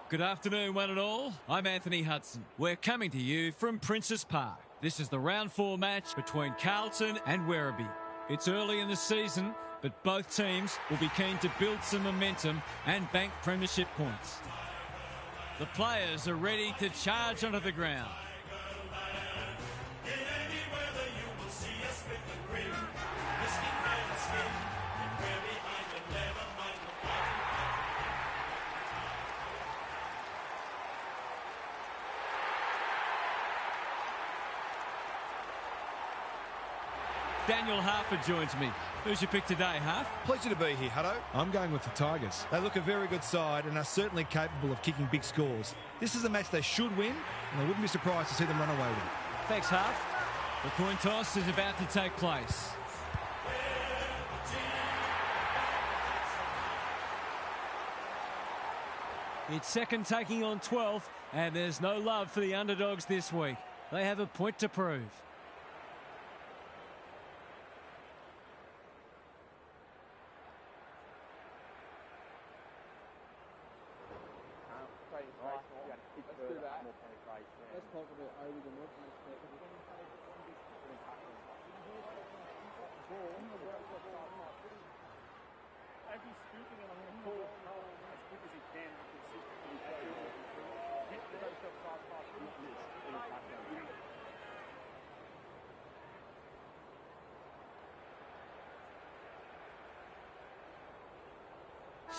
Good afternoon, one and all. I'm Anthony Hudson. We're coming to you from Princes Park. This is the round 4 match between Carlton and Werribee. It's early in the season, but both teams will be keen to build some momentum and bank premiership points. The players are ready to charge onto the ground. Daniel Harford joins me. Who's your pick today, Harf? Pleasure to be here, Hutto. I'm going with the Tigers. They look a very good side and are certainly capable of kicking big scores. This is a match they should win, and I wouldn't be surprised to see them run away with it. Thanks, Harf. The coin toss is about to take place. It's second taking on 12th, and there's no love for the underdogs this week. They have a point to prove.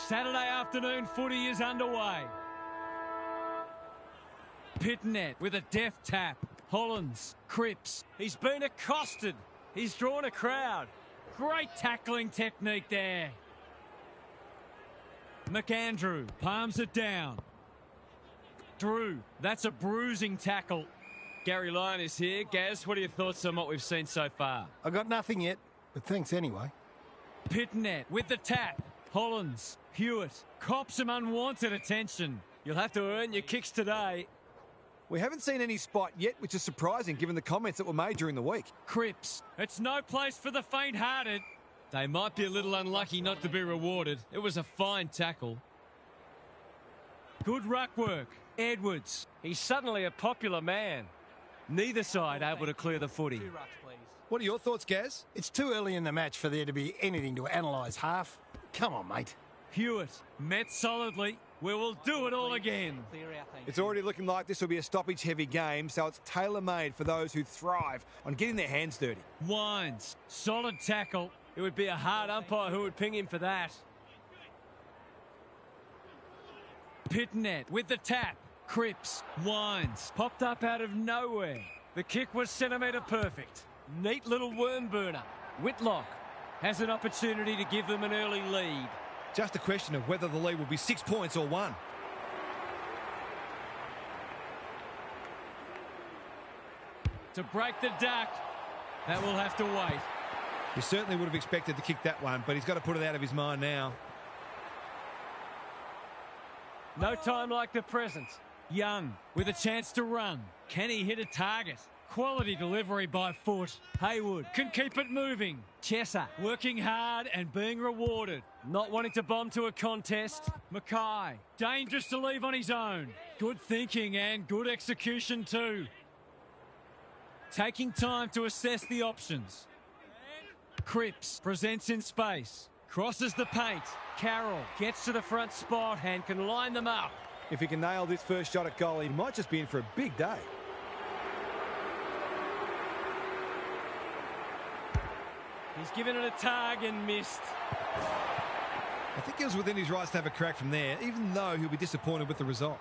Saturday afternoon footy is underway. Pitnet with a deft tap. Hollands, Cripps. He's been accosted. He's drawn a crowd. Great tackling technique there. McAndrew palms it down. Drew, that's a bruising tackle. Gary Lyon is here. Gaz, what are your thoughts on what we've seen so far? I got nothing yet, but thanks anyway. Pitnet with the tap. Hollands, Hewitt, cops some unwanted attention. You'll have to earn your kicks today. We haven't seen any spite yet, which is surprising given the comments that were made during the week. Cripps, it's no place for the faint-hearted. They might be a little unlucky not to be rewarded. It was a fine tackle. Good ruck work. Edwards, he's suddenly a popular man. Neither side able to clear the footy. What are your thoughts, Gaz? It's too early in the match for there to be anything to analyse, Half. Come on, mate. Hewitt, met solidly. We will do it all again. It's already looking like this will be a stoppage-heavy game, so it's tailor-made for those who thrive on getting their hands dirty. Wines, solid tackle. It would be a hard umpire who would ping him for that. Pitnet with the tap. Cripps, Wines, popped up out of nowhere. The kick was centimetre perfect. Neat little worm burner. Whitlock has an opportunity to give them an early lead. Just a question of whether the lead will be 6 points or 1. To break the duck, that will have to wait. He certainly would have expected to kick that one, but he's got to put it out of his mind now. No time like the present. Young with a chance to run. Can he hit a target? Quality delivery by foot. Haywood can keep it moving. Chesser working hard and being rewarded. Not wanting to bomb to a contest. Mackay, dangerous to leave on his own. Good thinking and good execution too. Taking time to assess the options. Cripps presents in space. Crosses the paint. Carroll gets to the front spot and can line them up. If he can nail this first shot at goal, he might just be in for a big day. He's given it a tug and missed. I think he was within his rights to have a crack from there, even though he'll be disappointed with the result.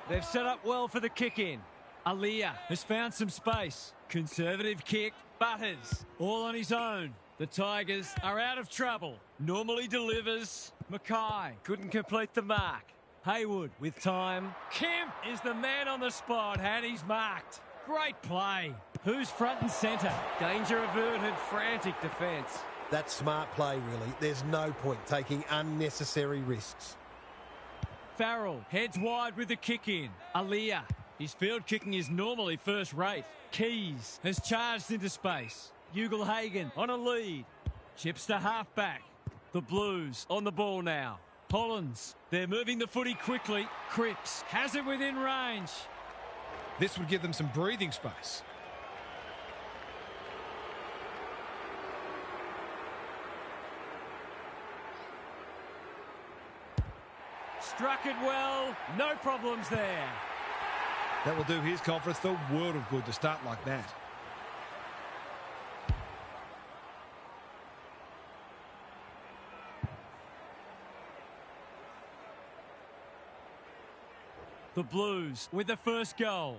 They've set up well for the kick-in. Aliyah has found some space. Conservative kick. Butters all on his own. The Tigers are out of trouble. Normally delivers. Mackay couldn't complete the mark. Haywood with time. Kemp is the man on the spot and he's marked. Great play. Who's front and centre? Danger averted, frantic defence. That's smart play, really. There's no point taking unnecessary risks. Farrell heads wide with the kick in. Aliyah. His field kicking is normally first rate. Keys has charged into space. Ugle-Hagan on a lead. Chips to halfback. The Blues on the ball now. Hollands, they're moving the footy quickly. Cripps has it within range. This would give them some breathing space. Struck it well, no problems there. That will do his confidence the world of good to start like that. The Blues with the first goal.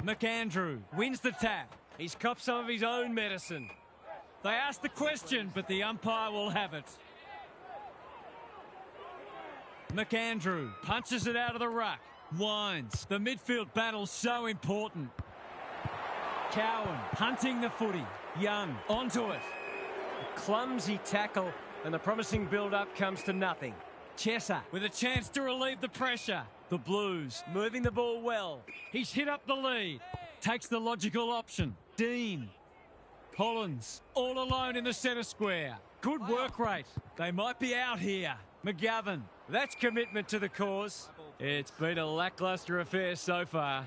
McAndrew wins the tap. He's copped some of his own medicine. They ask the question, but the umpire will have it. McAndrew punches it out of the ruck. Winds. The midfield battle so important. Cowan hunting the footy. Young onto it. A clumsy tackle and the promising build-up comes to nothing. Chesser with a chance to relieve the pressure. The Blues moving the ball well. He's hit up the lead. Takes the logical option. Dean. Hollands all alone in the centre square. Good work rate. They might be out here. McGovern. That's commitment to the cause. It's been a lacklustre affair so far.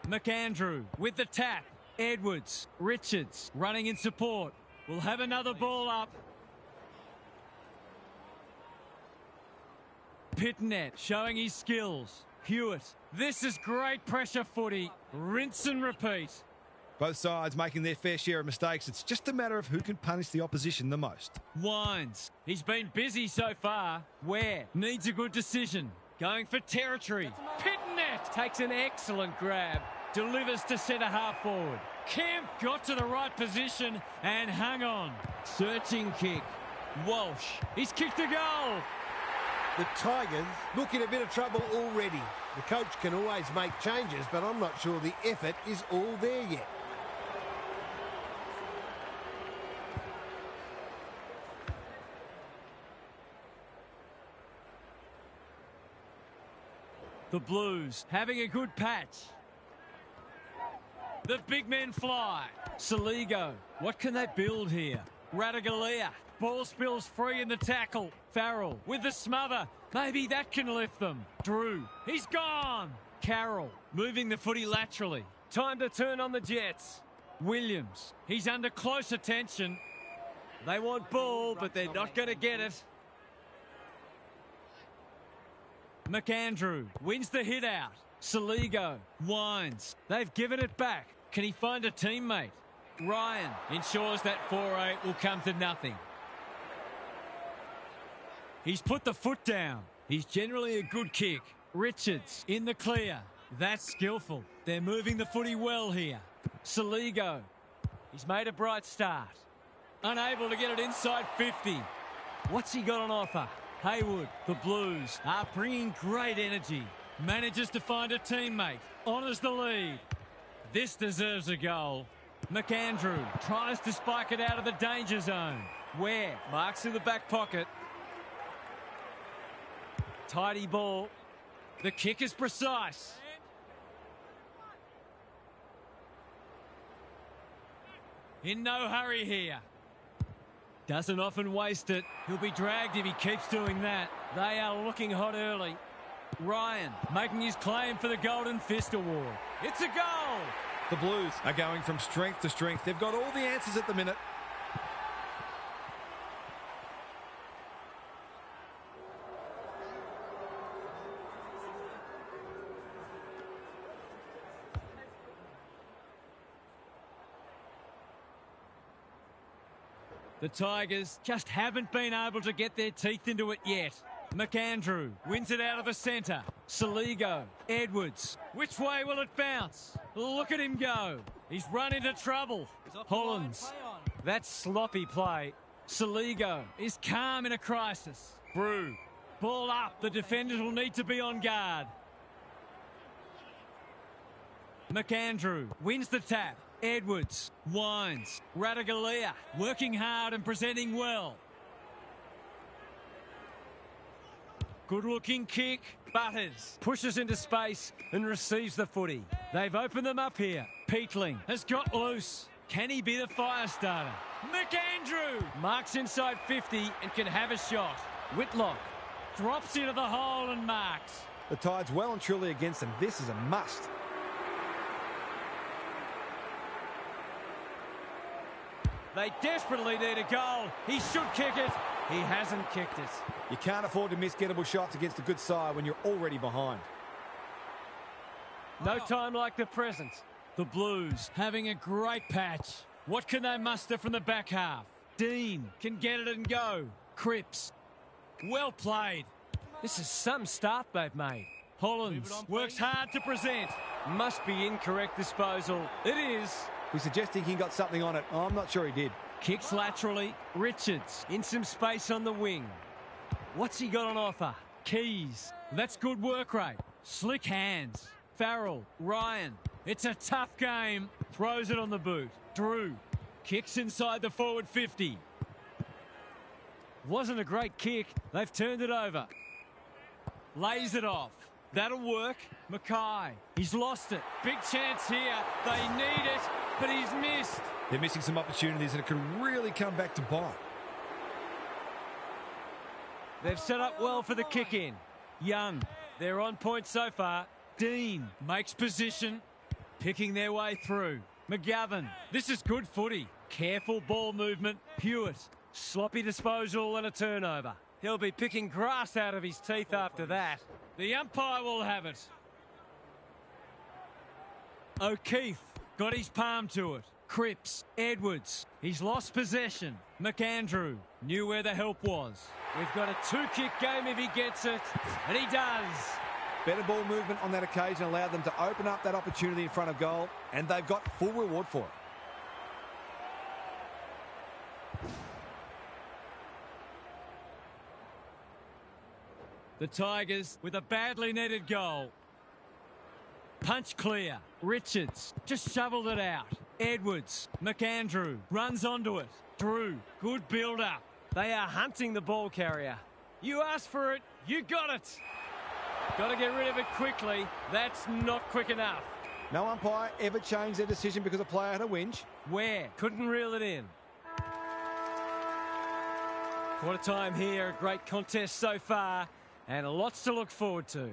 McAndrew with the tap. Edwards. Richards running in support. We'll have another ball up. Pitnet showing his skills. Hewitt. This is great pressure footy. Rinse and repeat. Both sides making their fair share of mistakes. It's just a matter of who can punish the opposition the most. Wines. He's been busy so far. Ware needs a good decision. Going for territory. Pitnet takes an excellent grab. Delivers to centre half forward. Kemp got to the right position and hung on. Searching kick. Walsh. He's kicked a goal. The Tigers look in a bit of trouble already. The coach can always make changes, but I'm not sure the effort is all there yet. The Blues having a good patch. The big men fly. Saligo. What can they build here? Radaglia. Ball spills free in the tackle. Farrell with the smother. Maybe that can lift them. Drew. He's gone. Carroll moving the footy laterally. Time to turn on the Jets. Williams. He's under close attention. They want ball, but they're not going to get it. McAndrew wins the hit out. Saligo winds. They've given it back. Can he find a teammate? Ryan ensures that 4-8 will come to nothing. He's put the foot down. He's generally a good kick. Richards in the clear. That's skillful. They're moving the footy well here. Saligo. He's made a bright start. Unable to get it inside 50. What's he got on offer? Haywood. The Blues are bringing great energy. Manages to find a teammate. Honours the lead. This deserves a goal. McAndrew tries to spike it out of the danger zone. Ware marks in the back pocket. Tidy ball. The kick is precise. In no hurry here. Doesn't often waste it. He'll be dragged if he keeps doing that. They are looking hot early. Ryan making his claim for the Golden Fist Award. It's a goal! The Blues are going from strength to strength. They've got all the answers at the minute. The Tigers just haven't been able to get their teeth into it yet. McAndrew wins it out of the centre. Saligo. Edwards. Which way will it bounce? Look at him go. He's run into trouble. Hollands. That's sloppy play. Saligo is calm in a crisis. Brew. Ball up. The defenders will need to be on guard. McAndrew wins the tap. Edwards winds. Radaglia working hard and presenting well. Good looking kick. Butters pushes into space and receives the footy. They've opened them up here. Peatling has got loose. Can he be the fire starter? McAndrew marks inside 50 and can have a shot. Whitlock drops into the hole and marks. The Tide's well and truly against them. This is a must. They desperately need a goal. He should kick it. He hasn't kicked it. You can't afford to miss gettable shots against a good side when you're already behind. No time like the present. The Blues having a great patch. What can they muster from the back half? Dean can get it and go. Cripps. Well played. This is some start they've made. Hollands works hard to present. Must be incorrect disposal. It is. We're suggesting he got something on it. Oh, I'm not sure he did. Kicks laterally. Richards in some space on the wing. What's he got on offer? Keys. That's good work rate. Slick hands. Farrell. Ryan. It's a tough game. Throws it on the boot. Drew. Kicks inside the forward 50. Wasn't a great kick. They've turned it over. Lays it off. That'll work. Mackay. He's lost it. Big chance here. They need it, but he's missed. They're missing some opportunities and it could really come back to bite. They've set up well for the kick-in. Young. They're on point so far. Dean makes position. Picking their way through. McGovern. This is good footy. Careful ball movement. Hewitt. Sloppy disposal and a turnover. He'll be picking grass out of his teeth after that. The umpire will have it. O'Keefe got his palm to it. Cripps. Edwards. He's lost possession. McAndrew knew where the help was. We've got a two-kick game if he gets it. And he does. Better ball movement on that occasion allowed them to open up that opportunity in front of goal, and they've got full reward for it. The Tigers with a badly needed goal. Punch clear. Richards just shoveled it out. Edwards. McAndrew runs onto it. Drew. Good build-up. They are hunting the ball carrier. You asked for it. You got it. Got to get rid of it quickly. That's not quick enough. No umpire ever changed their decision because a player had a whinge. Where? Couldn't reel it in. Quarter time here. A great contest so far. And lots to look forward to.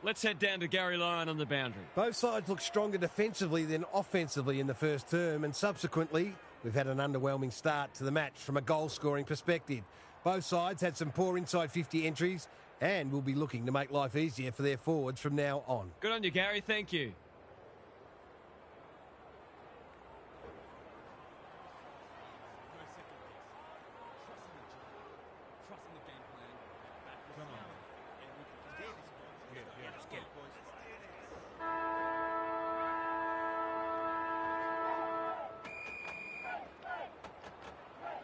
Let's head down to Gary Lyon on the boundary. Both sides look stronger defensively than offensively in the first term, and subsequently we've had an underwhelming start to the match from a goal-scoring perspective. Both sides had some poor inside 50 entries and will be looking to make life easier for their forwards from now on. Good on you, Gary. Thank you.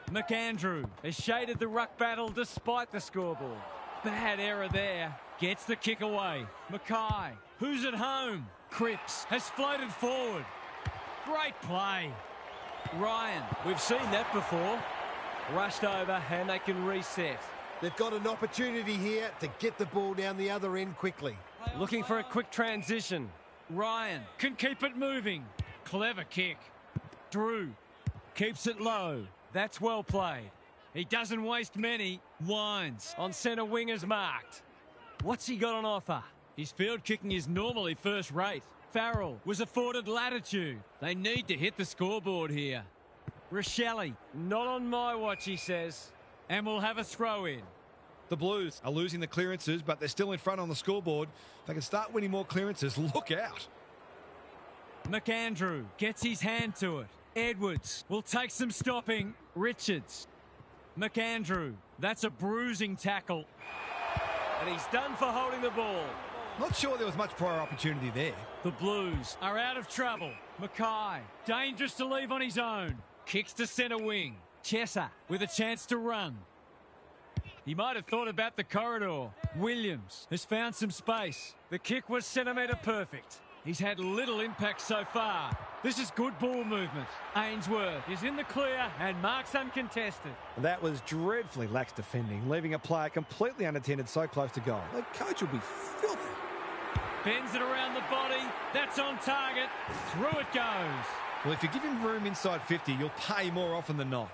McAndrew has shaded the ruck battle despite the scoreboard. Bad error there. Gets the kick away. Mackay, who's at home? Cripps has floated forward. Great play. Ryan, we've seen that before. Rushed over and they can reset. They've got an opportunity here to get the ball down the other end quickly. Looking for a quick transition. Ryan can keep it moving. Clever kick. Drew keeps it low. That's well played. He doesn't waste many. Wines on centre wing as marked. What's he got on offer? His field kicking is normally first rate. Farrell was afforded latitude. They need to hit the scoreboard here. Rochelle, not on my watch, he says. And we'll have a throw in. The Blues are losing the clearances, but they're still in front on the scoreboard. They can start winning more clearances. Look out. McAndrew gets his hand to it. Edwards will take some stopping. Richards. McAndrew. That's a bruising tackle. And he's done for holding the ball. Not sure there was much prior opportunity there. The Blues are out of trouble. Mackay, dangerous to leave on his own. Kicks to centre wing. Chesser with a chance to run. He might have thought about the corridor. Williams has found some space. The kick was centimetre perfect. He's had little impact so far. This is good ball movement. Ainsworth is in the clear and marks uncontested. That was dreadfully lax defending, leaving a player completely unattended so close to goal. The coach will be filthy. Bends it around the body. That's on target. Through it goes. Well, if you give him room inside 50, you'll pay more often than not.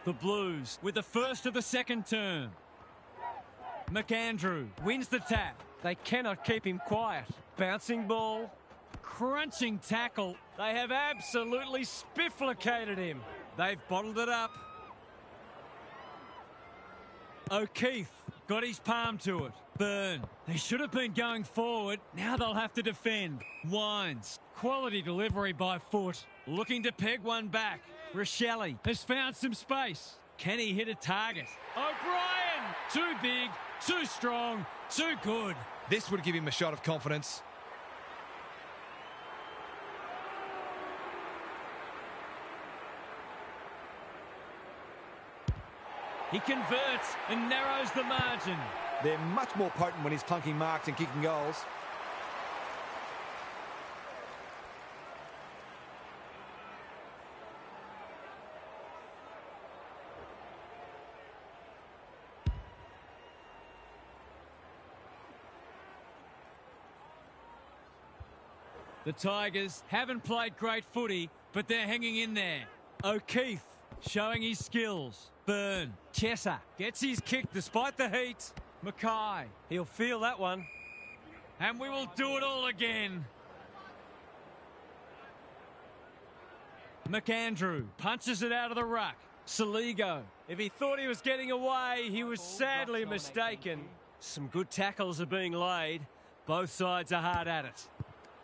The Blues with the first of the second term. McAndrew wins the tap. They cannot keep him quiet. Bouncing ball. Crunching tackle. They have absolutely spifflicated him. They've bottled it up. O'Keefe got his palm to it. Byrne. They should have been going forward. Now they'll have to defend. Wines. Quality delivery by foot. Looking to peg one back. Rochelle has found some space. Can he hit a target? O'Brien! Too big, too strong, too good. This would give him a shot of confidence. He converts and narrows the margin. They're much more potent when he's clunking marks and kicking goals. The Tigers haven't played great footy, but they're hanging in there. O'Keefe showing his skills. Byrne. Chesser gets his kick despite the heat. Mackay. He'll feel that one. And we will do it all again. McAndrew punches it out of the ruck. Saligo. If he thought he was getting away, he was sadly mistaken. Some good tackles are being laid. Both sides are hard at it.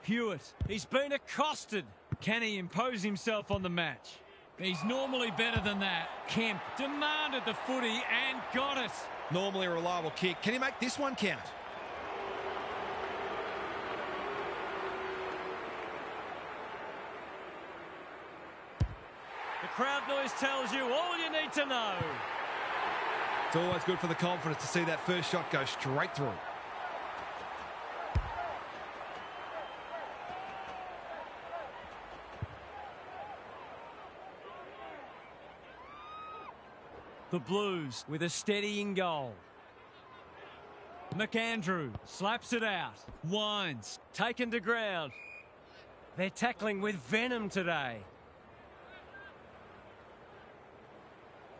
Hewitt, he's been accosted. Can he impose himself on the match? He's normally better than that. Kemp demanded the footy and got it. Normally a reliable kick. Can he make this one count? The crowd noise tells you all you need to know. It's always good for the confidence to see that first shot go straight through. The Blues with a steadying goal. McAndrew slaps it out. Wines taken to ground. They're tackling with venom today.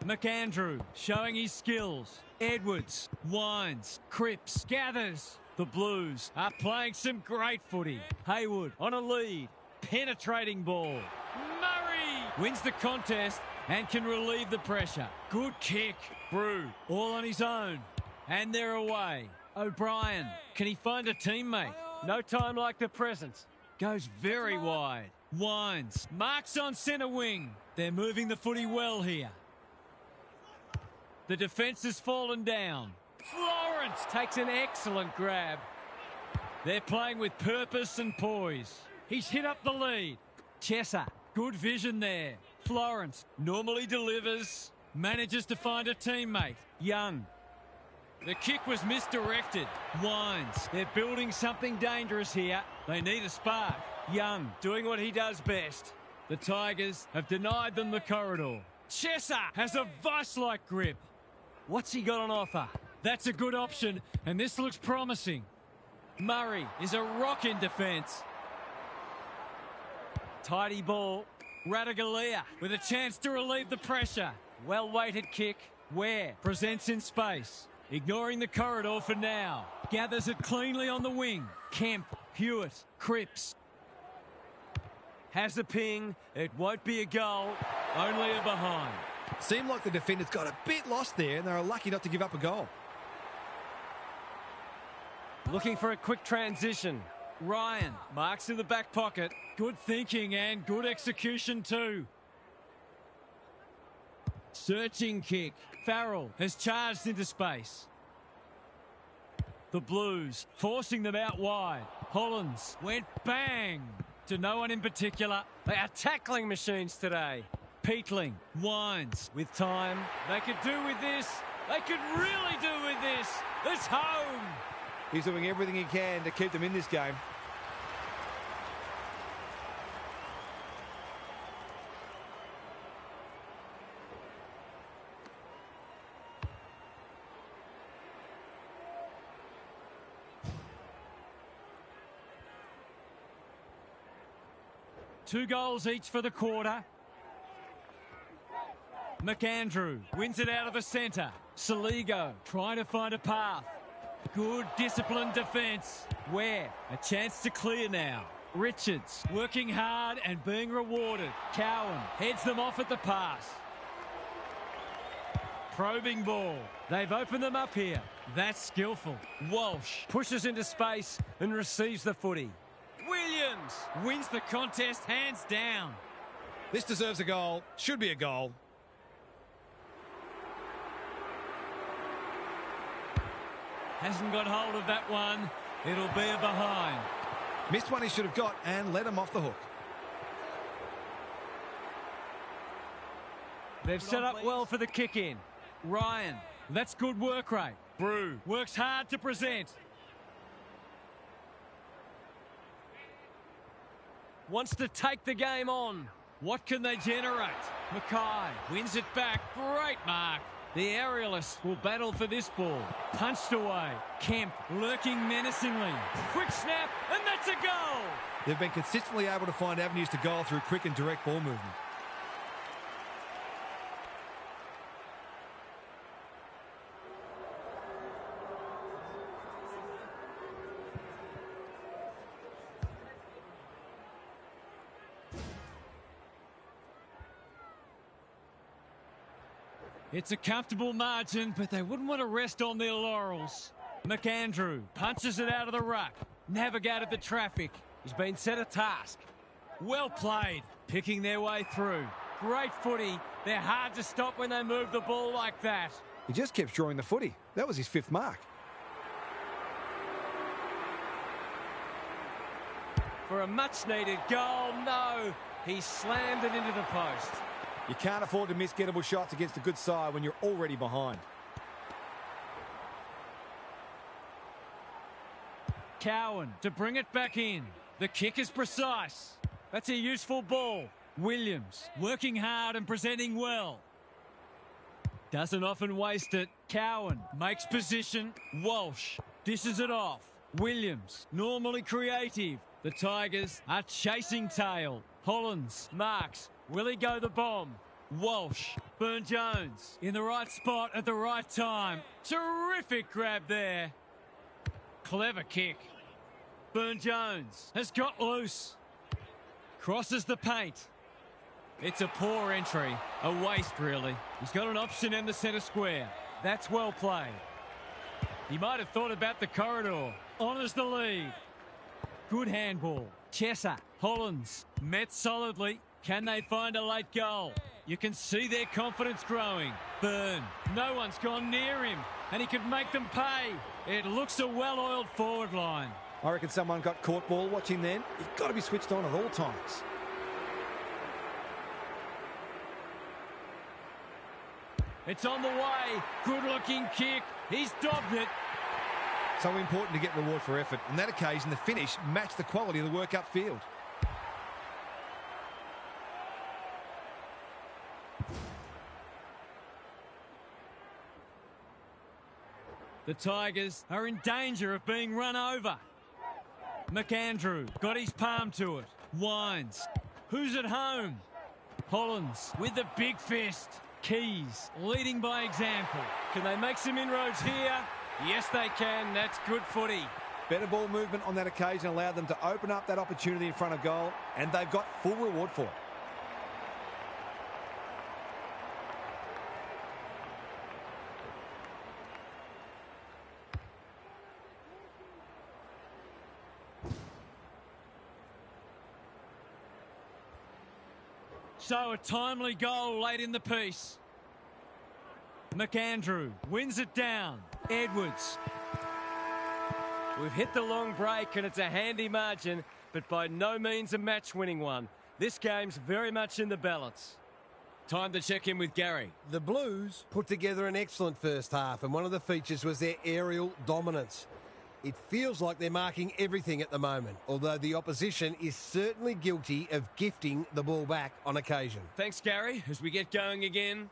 McAndrew showing his skills. Edwards, Wines, Cripps, gathers. The Blues are playing some great footy. Haywood on a lead. Penetrating ball. Murray wins the contest and can relieve the pressure. Good kick. Brew all on his own. And they're away. O'Brien, can he find a teammate? No time like the present. Goes very wide. Wines, marks on centre wing. They're moving the footy well here. The defence has fallen down. Florence takes an excellent grab. They're playing with purpose and poise. He's hit up the lead. Chesser, good vision there. Florence normally delivers, manages to find a teammate. Young. The kick was misdirected. Wines. They're building something dangerous here. They need a spark. Young doing what he does best. The Tigers have denied them the corridor. Chesser has a vice-like grip. What's he got on offer? That's a good option, and this looks promising. Murray is a rock in defence. Tidy ball. Radaglia with a chance to relieve the pressure. Well-weighted kick. Ware presents in space. Ignoring the corridor for now. Gathers it cleanly on the wing. Kemp, Hewitt, Cripps. Has a ping. It won't be a goal. Only a behind. Seemed like the defenders got a bit lost there and they were lucky not to give up a goal. Looking for a quick transition. Ryan marks in the back pocket. Good thinking and good execution too. Searching kick. Farrell has charged into space. The Blues forcing them out wide. Hollins went bang to no one in particular. They are tackling machines today. Peatling, Wines with time. They could do with this. They could really do with this. It's home. He's doing everything he can to keep them in this game. 2 goals each for the quarter. McAndrew wins it out of the centre. Saligo trying to find a path. Good disciplined defence. Ware, a chance to clear now. Richards working hard and being rewarded. Cowan heads them off at the pass. Probing ball. They've opened them up here. That's skillful. Walsh pushes into space and receives the footy. Williams wins the contest hands down. This deserves a goal. Should be a goal. Hasn't got hold of that one. It'll be a behind. Missed one he should have got and let him off the hook. They've set up well for the kick-in. Ryan, that's good work rate. Brew works hard to present. Wants to take the game on. What can they generate? Mackay wins it back. Great mark. The aerialists will battle for this ball. Punched away. Kemp lurking menacingly. Quick snap, and that's a goal. They've been consistently able to find avenues to goal through quick and direct ball movement. It's a comfortable margin, but they wouldn't want to rest on their laurels. McAndrew punches it out of the ruck. Navigated the traffic. He's been set a task. Well played. Picking their way through. Great footy. They're hard to stop when they move the ball like that. He just kept drawing the footy. That was his 5th mark. For a much-needed goal, no. He slammed it into the post. You can't afford to miss gettable shots against a good side when you're already behind. Cowan to bring it back in. The kick is precise. That's a useful ball. Williams working hard and presenting well. Doesn't often waste it. Cowan makes position. Walsh dishes it off. Williams, normally creative. The Tigers are chasing tail. Hollins marks. Will he go the bomb? Walsh, Burn-Jones in the right spot at the right time. Terrific grab there. Clever kick. Burn-Jones has got loose. Crosses the paint. It's a poor entry. A waste, really. He's got an option in the centre square. That's well played. He might have thought about the corridor. Honours the lead. Good handball. Chesser, Hollins, met solidly. Can they find a late goal? You can see their confidence growing. Burn. No one's gone near him. And he could make them pay. It looks a well-oiled forward line. I reckon someone got caught ball watching then. You've got to be switched on at all times. It's on the way. Good-looking kick. He's dobbed it. So important to get reward for effort. On that occasion, the finish matched the quality of the work upfield. The Tigers are in danger of being run over. McAndrew got his palm to it. Wines. Who's at home? Hollins with the big fist. Keys leading by example. Can they make some inroads here? Yes, they can. That's good footy. Better ball movement on that occasion allowed them to open up that opportunity in front of goal, and they've got full reward for it. So a timely goal late in the piece. McAndrew wins it down. Edwards. We've hit the long break and it's a handy margin, but by no means a match-winning one. This game's very much in the balance. Time to check in with Gary. The Blues put together an excellent first half, and one of the features was their aerial dominance. It feels like they're marking everything at the moment, although the opposition is certainly guilty of gifting the ball back on occasion. Thanks, Gary. As we get going again.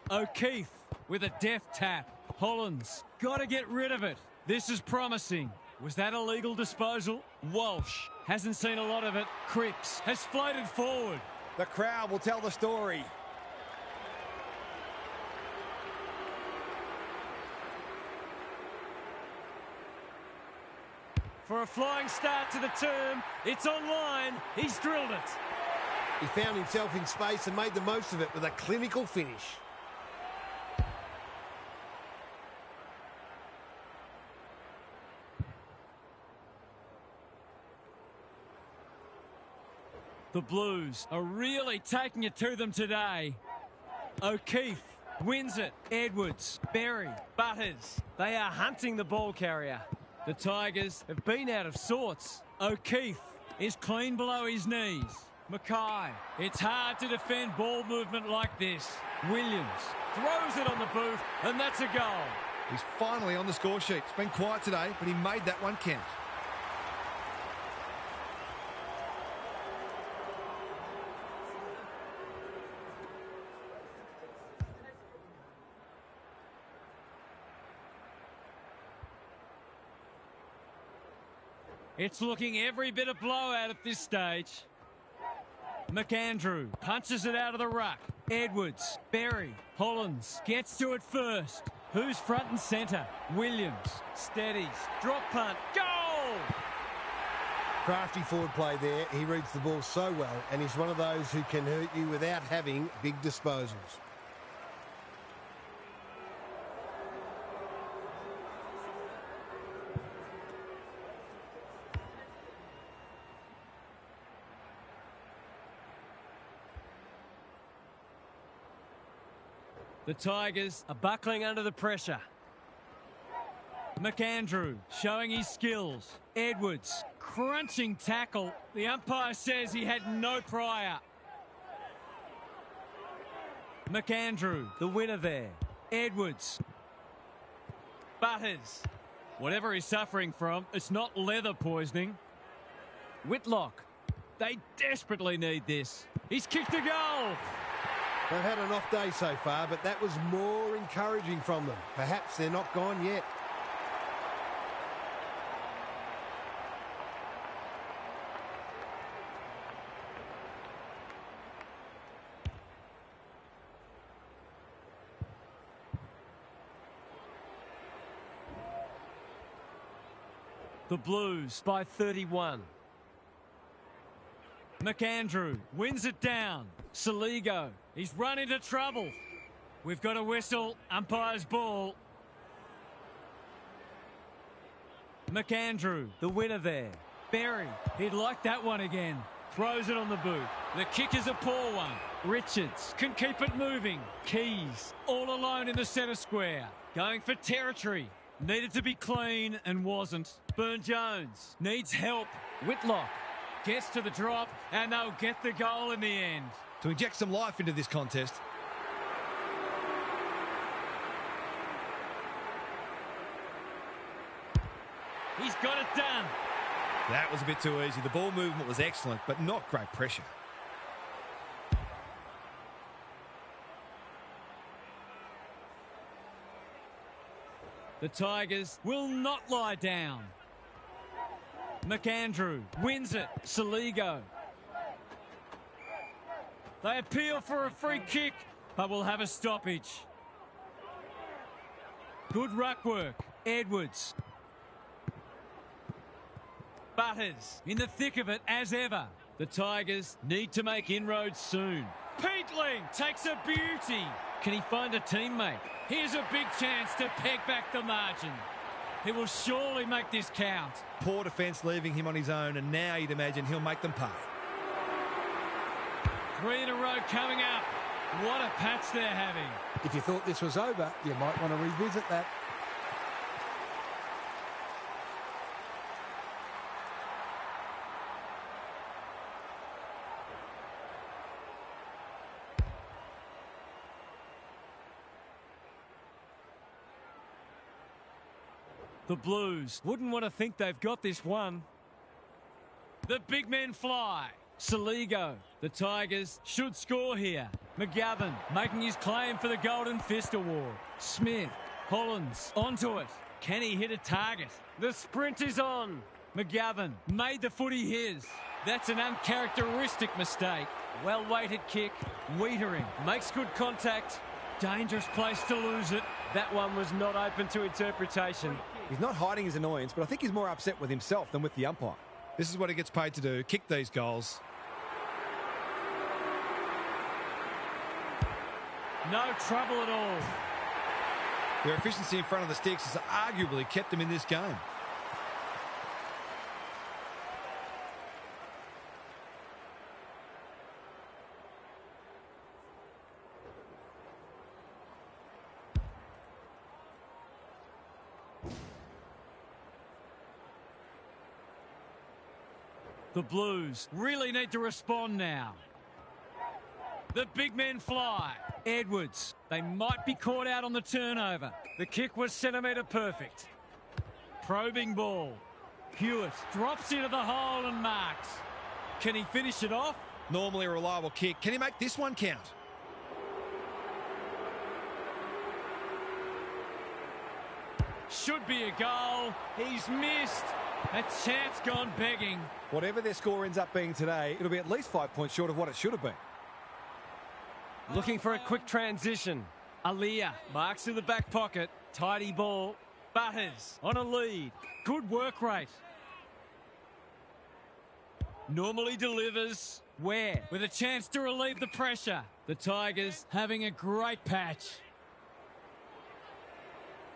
O'Keefe with a deft tap. Holland's got to get rid of it. This is promising. Was that a legal disposal? Walsh hasn't seen a lot of it. Cripps has floated forward. The crowd will tell the story. For a flying start to the term, it's online. He's drilled it. He found himself in space and made the most of it with a clinical finish. The Blues are really taking it to them today. O'Keefe wins it. Edwards, Berry, Butters. They are hunting the ball carrier. The Tigers have been out of sorts. O'Keefe is clean below his knees. Mackay. It's hard to defend ball movement like this. Williams throws it on the boot, and that's a goal. He's finally on the score sheet. It's been quiet today, but he made that one count. It's looking every bit of blowout at this stage. McAndrew punches it out of the ruck. Edwards, Berry, Hollands gets to it first. Who's front and centre? Williams, steadies, drop punt, goal! Crafty forward play there. He reads the ball so well, and he's one of those who can hurt you without having big disposals. The Tigers are buckling under the pressure. McAndrew showing his skills. Edwards, crunching tackle. The umpire says he had no prior. McAndrew, the winner there. Edwards. Butters. Whatever he's suffering from, it's not leather poisoning. Whitlock. They desperately need this. He's kicked a goal. They've had an off day so far, but that was more encouraging from them. Perhaps they're not gone yet. The Blues by 31. McAndrew wins it down. Saligo, he's run into trouble. We've got a whistle, umpire's ball. McAndrew, the winner there. Berry, he'd like that one again. Throws it on the boot. The kick is a poor one. Richards can keep it moving. Keys, all alone in the centre square. Going for territory. Needed to be clean and wasn't. Burn-Jones needs help. Whitlock gets to the drop, and they'll get the goal in the end. To inject some life into this contest. He's got it done. That was a bit too easy. The ball movement was excellent, but not great pressure. The Tigers will not lie down. McAndrew wins it. Saligo. They appeal for a free kick, but will have a stoppage. Good ruck work. Edwards. Butters in the thick of it as ever. The Tigers need to make inroads soon. Peatling takes a beauty. Can he find a teammate? Here's a big chance to peg back the margin. He will surely make this count. Poor defence leaving him on his own, and now you'd imagine he'll make them pay. 3 in a row coming up. What a patch they're having. If you thought this was over, you might want to revisit that. The Blues wouldn't want to think they've got this one. The big men fly. Saligo. The Tigers should score here. McGovern making his claim for the Golden Fist Award. Smith. Hollins onto it. Can he hit a target? The sprint is on. McGovern made the footy his. That's an uncharacteristic mistake. Well-weighted kick. Wiedering makes good contact. Dangerous place to lose it. That one was not open to interpretation. He's not hiding his annoyance, but I think he's more upset with himself than with the umpire. This is what he gets paid to do, kick these goals. No trouble at all. Their efficiency in front of the sticks has arguably kept them in this game. The Blues really need to respond now. The big men fly. Edwards. They might be caught out on the turnover. The kick was centimetre perfect. Probing ball. Hewitt drops into the hole and marks. Can he finish it off? Normally a reliable kick. Can he make this one count? Should be a goal. He's missed. A chance gone begging. Whatever their score ends up being today, it'll be at least 5 points short of what it should have been. Looking for a quick transition. Aaliyah marks in the back pocket. Tidy ball. Butters on a lead. Good work rate. Normally delivers. Ware with a chance to relieve the pressure. The Tigers having a great patch.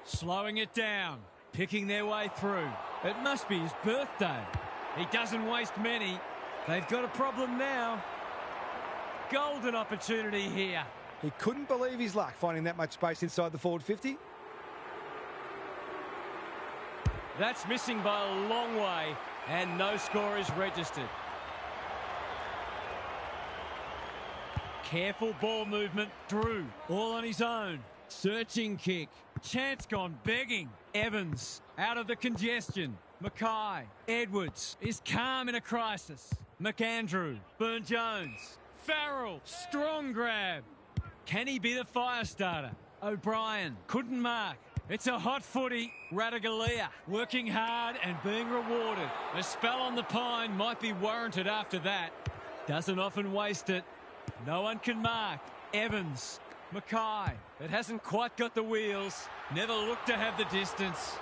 Slowing it down. Picking their way through. It must be his birthday. He doesn't waste many. They've got a problem now. Golden opportunity here. He couldn't believe his luck finding that much space inside the forward 50. That's missing by a long way, and no score is registered. Careful ball movement. Drew, all on his own. Searching kick. Chance gone begging. Evans out of the congestion. Mackay. Edwards is calm in a crisis. McAndrew. Burn-Jones. Farrell. Strong grab. Can he be the fire starter? O'Brien couldn't mark. It's a hot footy. Radaglia working hard and being rewarded. A spell on the pine might be warranted after that. Doesn't often waste it. No one can mark. Evans. Mackay. It hasn't quite got the wheels. Never looked to have the distance.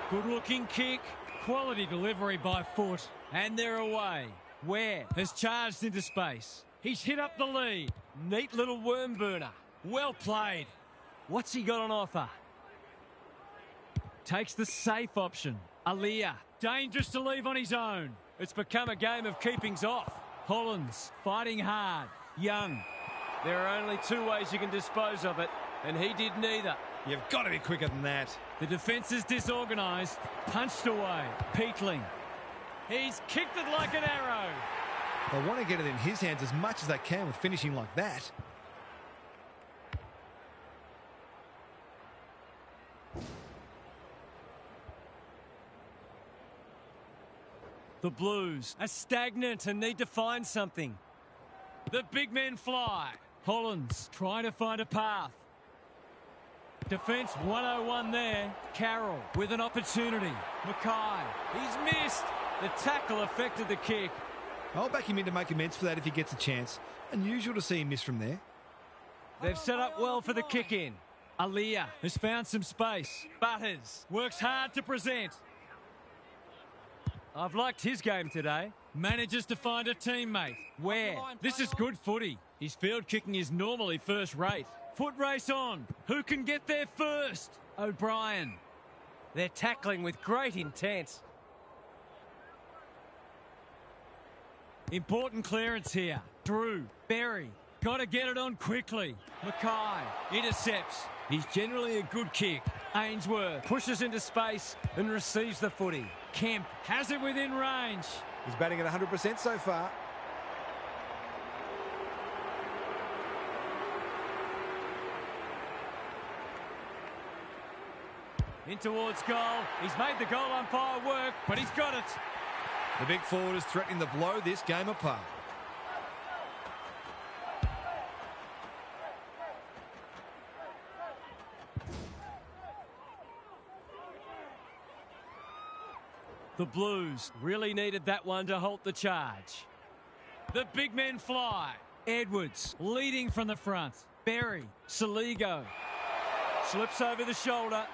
Good looking kick. Quality delivery by foot. And they're away. Ware has charged into space. He's hit up the lead. Neat little worm burner. Well played. What's he got on offer? Takes the safe option. Aaliyah. Dangerous to leave on his own. It's become a game of keepings off. Hollins fighting hard. Young. There are only two ways you can dispose of it, and he did neither. You've got to be quicker than that. The defence is disorganised. Punched away. Peatling. He's kicked it like an arrow. They want to get it in his hands as much as they can with finishing like that. The Blues are stagnant and need to find something. The big men fly. Hollins trying to find a path. Defence 101 there. Carroll with an opportunity. Mackay. He's missed. The tackle affected the kick. I'll back him in to make amends for that if he gets a chance. Unusual to see him miss from there. They've set up well for the kick in. Aaliyah has found some space. Butters works hard to present. I've liked his game today. Manages to find a teammate. Ware. This is good footy. His field kicking is normally first rate. Foot race on. Who can get there first? O'Brien. They're tackling with great intent. Important clearance here. Drew. Berry. Got to get it on quickly. Mackay. Intercepts. He's generally a good kick. Ainsworth pushes into space and receives the footy. Kemp has it within range. He's batting at 100% so far. In towards goal. He's made the goal umpire work, but he's got it. The big forward is threatening to blow this game apart. The Blues really needed that one to halt the charge. The big men fly. Edwards leading from the front. Berry, Saligo. Slips over the shoulder.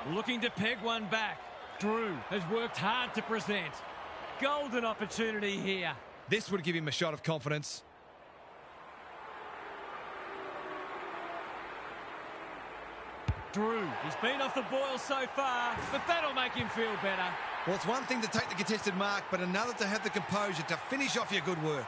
Looking to peg one back. Drew has worked hard to present. Golden opportunity here. This would give him a shot of confidence. Drew, he's been off the boil so far, but that'll make him feel better. Well, it's one thing to take the contested mark, but another to have the composure to finish off your good work.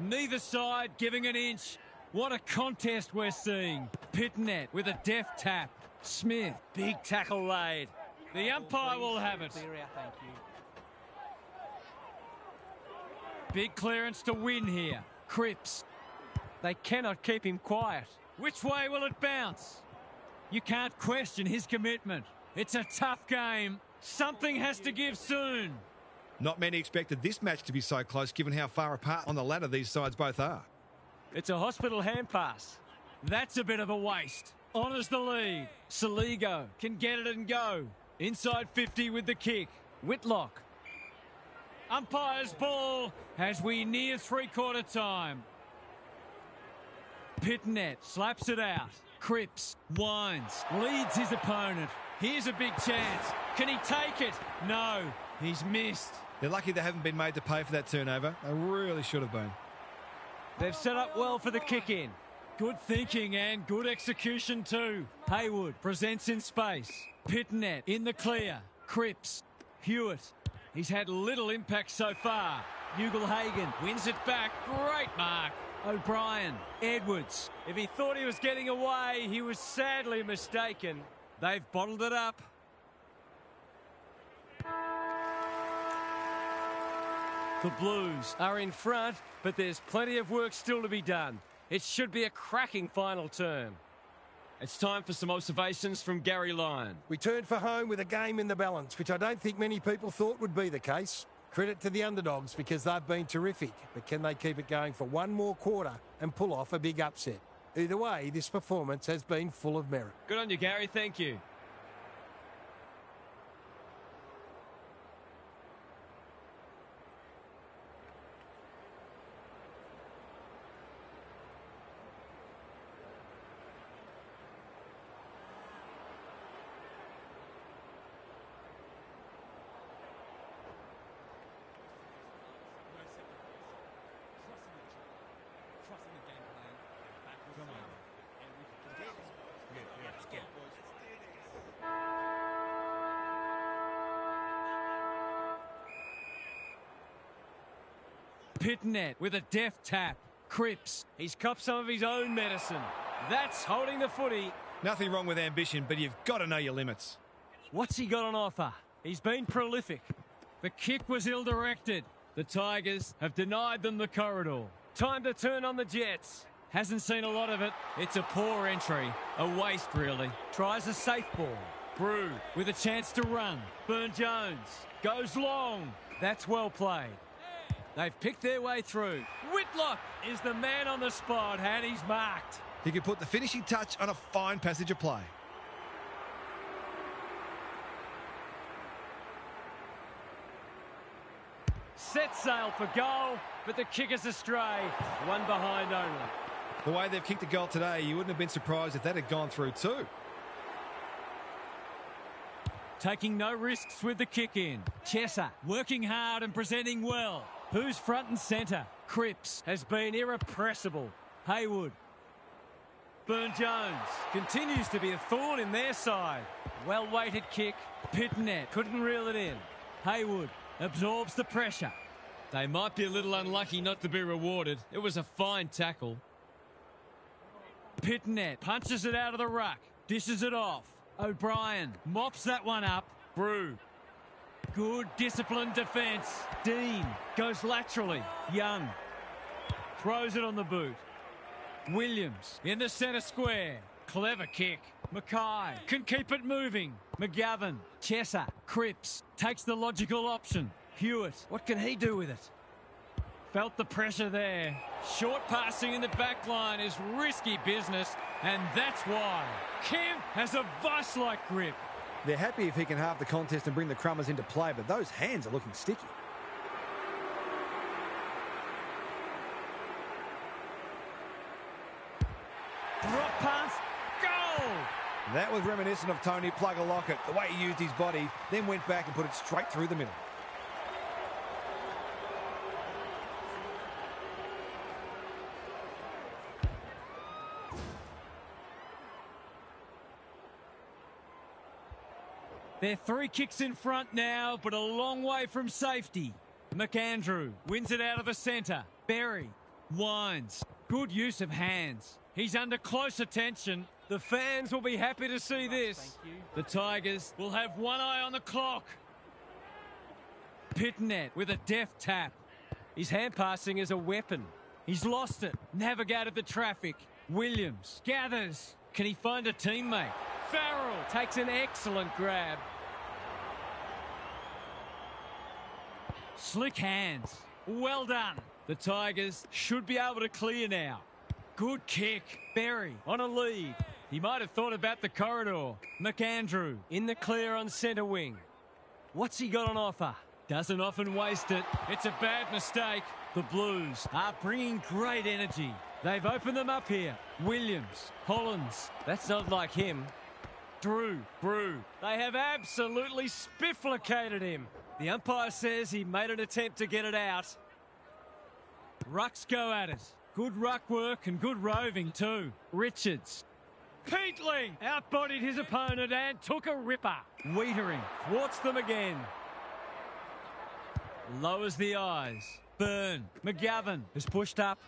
Neither side giving an inch. What a contest we're seeing. Pitnet with a deft tap. Smith, big tackle laid. The umpire will have it. Big clearance to win here. Cripps. They cannot keep him quiet. Which way will it bounce? You can't question his commitment. It's a tough game. Something has to give soon. Not many expected this match to be so close, given how far apart on the ladder these sides both are. It's a hospital hand pass. That's a bit of a waste. Honours the lead. Saligo can get it and go. Inside 50 with the kick. Whitlock. Umpire's ball as we near three-quarter time. Pitnet slaps it out. Cripps winds, leads his opponent. Here's a big chance. Can he take it? No, he's missed. They're lucky they haven't been made to pay for that turnover. They really should have been. They've set up well for the kick-in. Good thinking and good execution too. Haywood presents in space. Pitnet in the clear. Cripps. Hewitt. He's had little impact so far. Ugle-Hagan wins it back. Great mark. O'Brien. Edwards. If he thought he was getting away, he was sadly mistaken. They've bottled it up. The Blues are in front, but there's plenty of work still to be done. It should be a cracking final term. It's time for some observations from Gary Lyon. We turned for home with a game in the balance, which I don't think many people thought would be the case. Credit to the underdogs because they've been terrific, but can they keep it going for one more quarter and pull off a big upset? Either way, this performance has been full of merit. Good on you, Gary. Thank you. Pitnet with a deft tap. Cripps. He's copped some of his own medicine. That's holding the footy. Nothing wrong with ambition, but you've got to know your limits. What's he got on offer? He's been prolific. The kick was ill-directed. The Tigers have denied them the corridor. Time to turn on the Jets. Hasn't seen a lot of it. It's a poor entry. A waste, really. Tries a safe ball. Brew with a chance to run. Burn-Jones goes long. That's well played. They've picked their way through. Whitlock is the man on the spot, and he's marked. He could put the finishing touch on a fine passage of play. Set sail for goal, but the kick is astray. One behind only. The way they've kicked a goal today, you wouldn't have been surprised if that had gone through too. Taking no risks with the kick in. Chesser working hard and presenting well. Who's front and centre? Cripps has been irrepressible. Haywood. Burn-Jones continues to be a thorn in their side. Well-weighted kick. Pitnet couldn't reel it in. Haywood absorbs the pressure. They might be a little unlucky not to be rewarded. It was a fine tackle. Pitnet punches it out of the ruck. Dishes it off. O'Brien mops that one up. Brew. Good disciplined defence. Dean goes laterally. Young throws it on the boot. Williams in the centre square. Clever kick. Mackay can keep it moving. McGovern, Chesser, Cripps takes the logical option. Hewitt, what can he do with it? Felt the pressure there. Short passing in the back line is risky business, and that's why. Kemp has a vice-like grip. They're happy if he can halve the contest and bring the Crummers into play, but those hands are looking sticky. Drop pass, goal! That was reminiscent of Tony Plugger-Lockett, the way he used his body, then went back and put it straight through the middle. They're 3 kicks in front now, but a long way from safety. McAndrew wins it out of the centre. Berry winds. Good use of hands. He's under close attention. The fans will be happy to see this. The Tigers will have one eye on the clock. Pitnet with a deft tap. His hand passing is a weapon. He's lost it. Navigated the traffic. Williams gathers. Can he find a teammate? Farrell takes an excellent grab. Slick hands. Well done. The Tigers should be able to clear now. Good kick. Berry on a lead. He might have thought about the corridor. McAndrew in the clear on centre wing. What's he got on offer? Doesn't often waste it. It's a bad mistake. The Blues are bringing great energy. They've opened them up here. Williams, Hollins. That's not like him. Drew, Brew. They have absolutely spifflicated him. The umpire says he made an attempt to get it out. Rucks go at it. Good ruck work and good roving too. Richards. Peatling outbodied his opponent and took a ripper. Wiedering thwarts them again. Lowers the eyes. Byrne. McGovern has pushed up.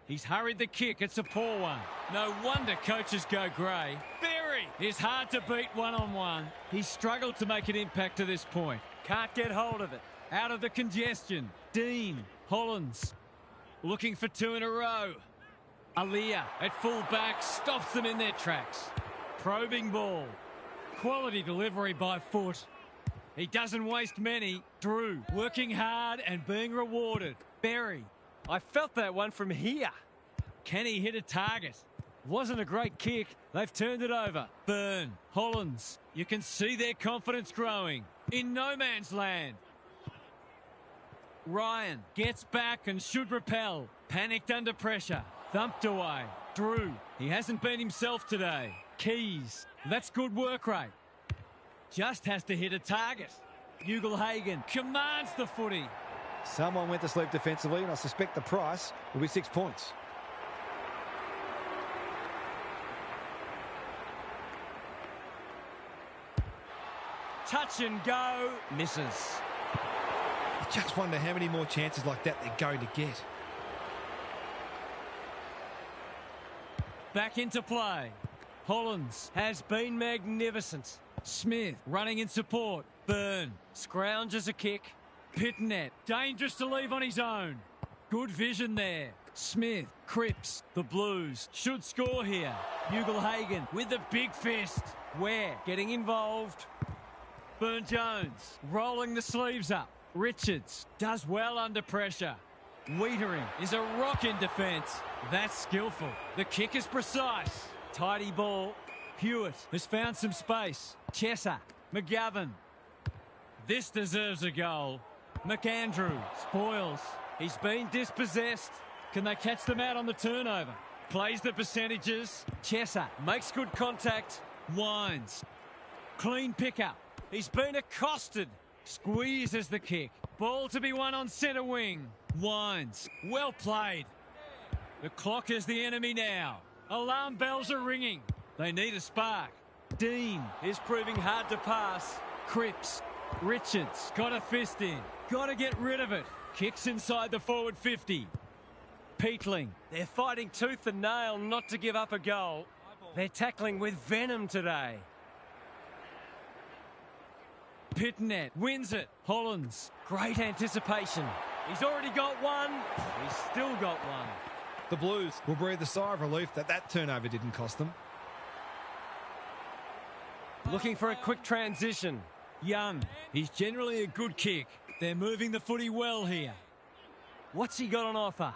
He's hurried the kick. It's a poor one. No wonder coaches go grey. Berry is hard to beat one-on-one. He's struggled to make an impact to this point. Can't get hold of it. Out of the congestion. Dean. Hollins. Looking for 2 in a row. Aliyah at full back stops them in their tracks. Probing ball. Quality delivery by foot. He doesn't waste many. Drew working hard and being rewarded. Berry. I felt that one from here. Can he hit a target? Wasn't a great kick. They've turned it over. Byrne. Hollins. You can see their confidence growing. In no man's land. Ryan gets back and should repel. Panicked under pressure. Thumped away. Drew. He hasn't been himself today. Keys. That's good work rate. Just has to hit a target. Ugle-Hagan commands the footy. Someone went to sleep defensively, and I suspect the price will be 6 points. Touch and go. Misses. I just wonder how many more chances like that they're going to get. Back into play. Hollins has been magnificent. Smith running in support. Byrne scrounges a kick. Pitnet dangerous to leave on his own. Good vision there. Smith, Cripps, the Blues should score here. Ugle-Hagan with the big fist. Ware getting involved. Burne-Jones rolling the sleeves up. Richards does well under pressure. Wiedering is a rock in defence. That's skillful. The kick is precise. Tidy ball. Hewitt has found some space. Chesser. McGovern. This deserves a goal. McAndrew spoils. He's been dispossessed. Can they catch them out on the turnover? Plays the percentages. Chesser makes good contact. Winds. Clean pickup. He's been accosted. Squeezes the kick. Ball to be won on centre wing. Winds. Well played. The clock is the enemy now. Alarm bells are ringing. They need a spark. Dean is proving hard to pass. Cripps. Richards got a fist in. Got to get rid of it. Kicks inside the forward 50. Peatling. They're fighting tooth and nail not to give up a goal. They're tackling with venom today. Pitnet wins it. Hollins. Great anticipation. He's already got one. He's still got one. The Blues will breathe a sigh of relief that turnover didn't cost them. Looking for a quick transition. Young. He's generally a good kick. They're moving the footy well here. What's he got on offer?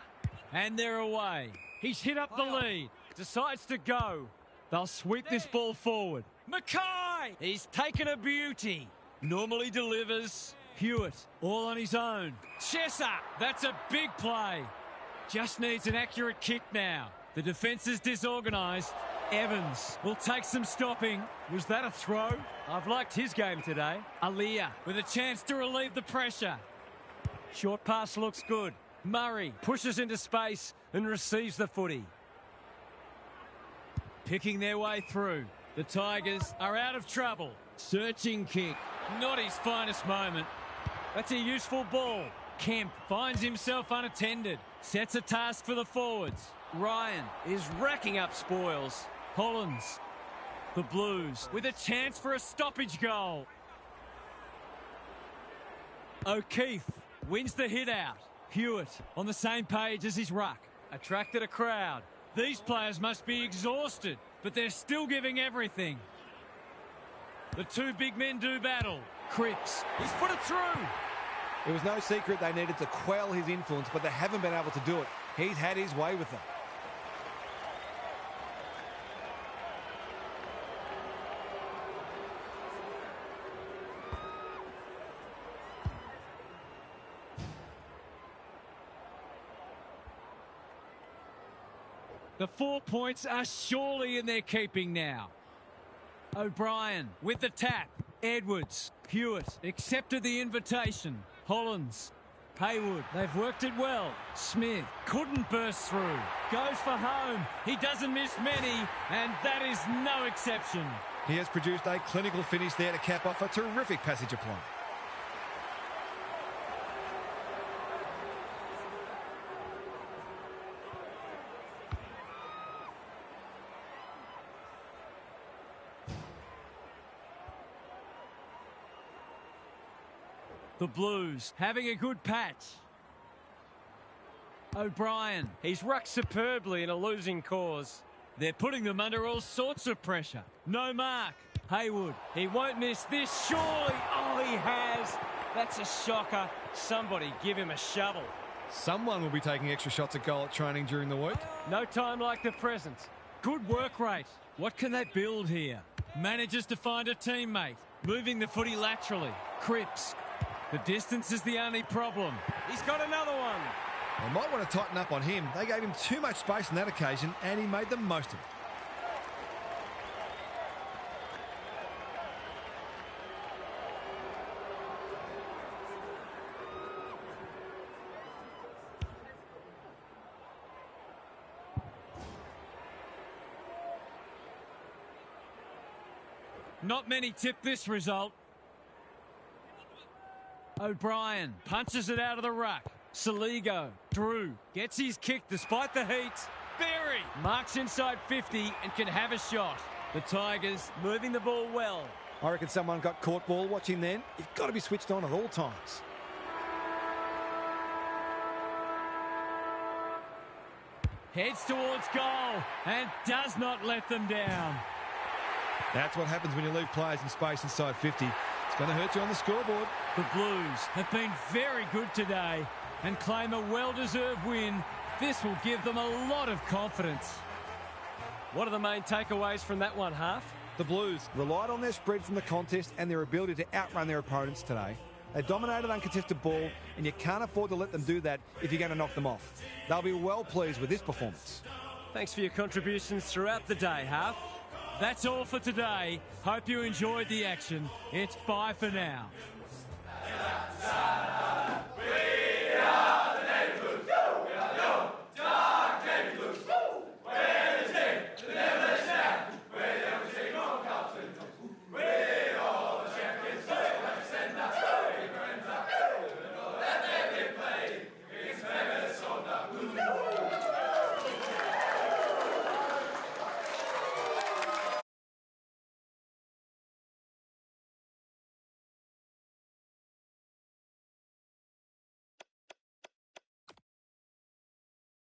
And they're away. He's hit up the lead. Decides to go. They'll sweep this ball forward. Mackay! He's taken a beauty. Normally delivers. Hewitt, all on his own. Chesser, that's a big play. Just needs an accurate kick now. The defence is disorganised. Evans will take some stopping. Was that a throw? I've liked his game today. Aaliyah with a chance to relieve the pressure. Short pass looks good. Murray pushes into space and receives the footy. Picking their way through. The Tigers are out of trouble. Searching kick. Not his finest moment. That's a useful ball. Kemp finds himself unattended. Sets a task for the forwards. Ryan is racking up spoils. Hollands. The Blues with a chance for a stoppage goal. O'Keefe wins the hit out. Hewitt on the same page as his ruck. Attracted a crowd. These players must be exhausted, but they're still giving everything. The two big men do battle. Cripps, he's put it through. It was no secret they needed to quell his influence, but they haven't been able to do it. He's had his way with them. The 4 points are surely in their keeping now. O'Brien with the tap. Edwards. Hewitt accepted the invitation. Hollands. Haywood. They've worked it well. Smith couldn't burst through. Goes for home. He doesn't miss many, and that is no exception. He has produced a clinical finish there to cap off a terrific passage of play. The Blues having a good patch. O'Brien, he's rucked superbly in a losing cause. They're putting them under all sorts of pressure. No mark. Haywood, he won't miss this, surely. Oh, he has. That's a shocker. Somebody give him a shovel. Someone will be taking extra shots at goal at training during the week. No time like the present. Good work rate. What can they build here? Manages to find a teammate. Moving the footy laterally. Cripps. The distance is the only problem. He's got another one. They might want to tighten up on him. They gave him too much space on that occasion, and he made the most of it. Not many tip this result. O'Brien punches it out of the ruck. Saligo. Drew gets his kick despite the heat. Berry marks inside 50 and can have a shot. The Tigers moving the ball well. I reckon someone got caught ball watching then. You've got to be switched on at all times. Heads towards goal and does not let them down. That's what happens when you leave players in space inside 50. It's going to hurt you on the scoreboard. The Blues have been very good today and claim a well-deserved win. This will give them a lot of confidence. What are the main takeaways from that one, Half? The Blues relied on their spread from the contest and their ability to outrun their opponents today. They dominated uncontested ball, and you can't afford to let them do that if you're going to knock them off. They'll be well pleased with this performance. Thanks for your contributions throughout the day, Half. That's all for today. Hope you enjoyed the action. It's bye for now.